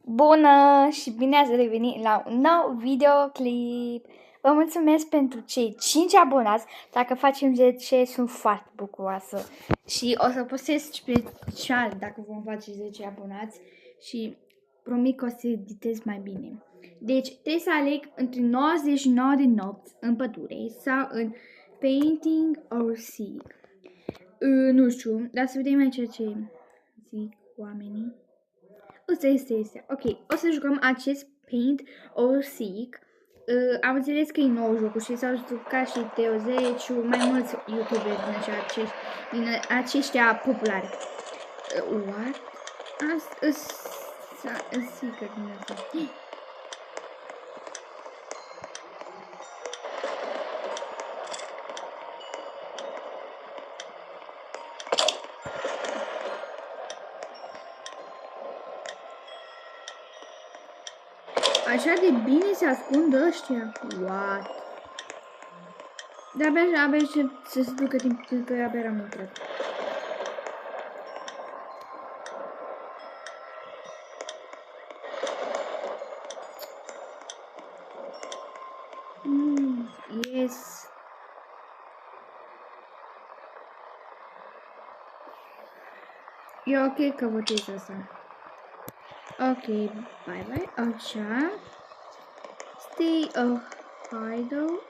Bună și bine ați revenit la un nou videoclip! Vă mulțumesc pentru cei 5 abonați. Dacă facem 10, sunt foarte bucuroasă. Și o să postez special dacă vom face 10 abonați. Și promit că o să editez mai bine. Deci trebuie să aleg între 99 de nopți în pădure sau în Painting or Sea. Nu știu, dar să vedem aici ce zic oamenii. Este. Ok, o să jucăm acest Paint or Seek. Am înțeles că e nou jocul și s-au jucat și Teo 10, mai mulți youtuberi din aceștia populari. What? Asta Seeker din asta. Așa de bine se ascund ăștia. What? Dar abia să se ducă timp că abia am intrat. Yes. E ok că votez asta. Ok, bye. Așa. Stay a hideout.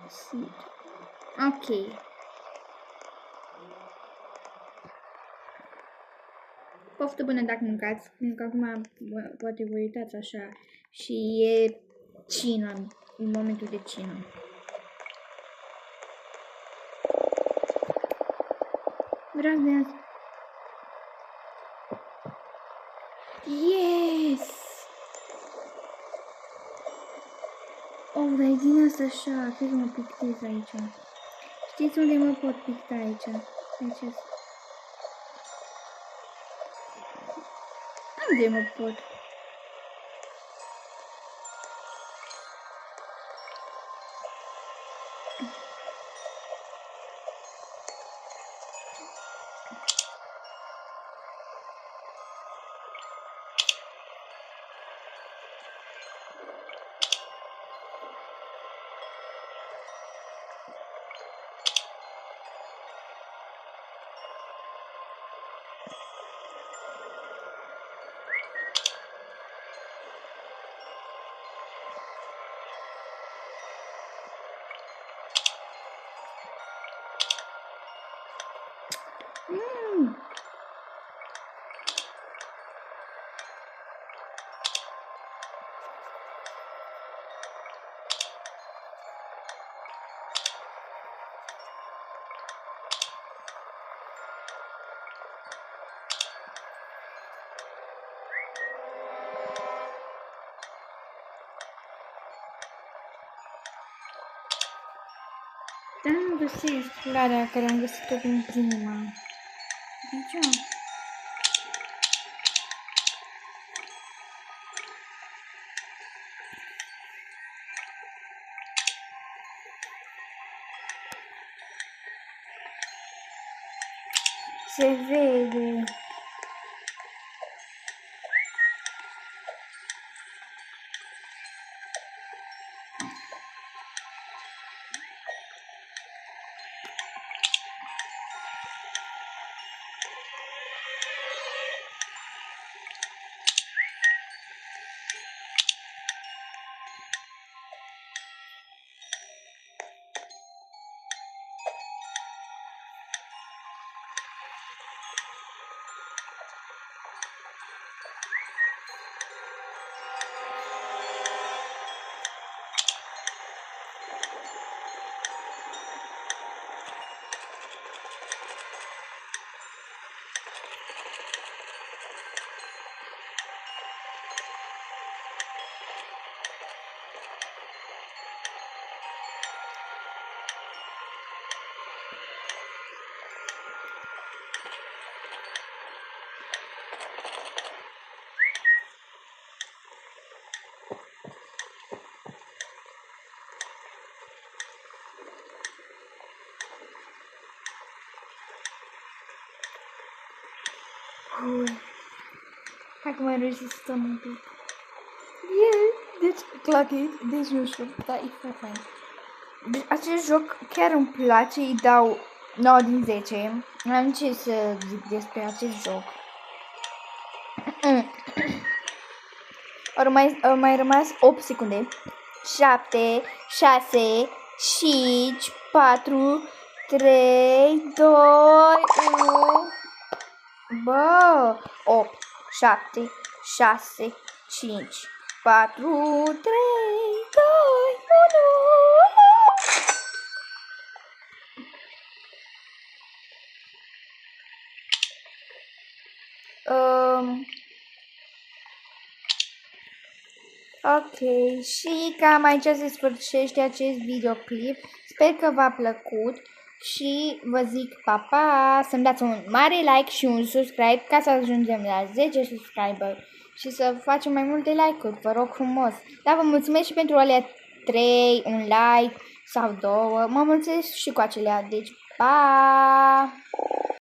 Seed. Ok. Poftă bună dacă mâncați, pentru că acum poate vă uitați așa și e cină, în momentul de cină. Vreau de asta. Yes! Oh, dar e din asta așa, cred că mă pictez aici. Știți unde mă pot picta aici? Aici. Unde mă pot? Dar nu găsesc floarea care am găsit-o din prima. De ce? Se vede. Hai că mai rezistăm un pic. Deci, clock it, deci nu știu, dar e foarte fain. Deci, acest joc chiar îmi place, îi dau 9 din 10. Nu am ce să zic despre acest joc. Au mai rămas 8 secunde. 7, 6, 5, 4, 3, 2, 1. Bă! 8, 7, 6, 5, 4, 3, 2, 1. Ok, și cam aici se sfârșește acest videoclip. Sper că v-a plăcut și vă zic pa, pa, să-mi dați un mare like și un subscribe ca să ajungem la 10 subscriber și să facem mai multe like-uri, vă rog frumos. Dar vă mulțumesc și pentru alea 3, un like sau 2, mă mulțumesc și cu acelea, deci pa!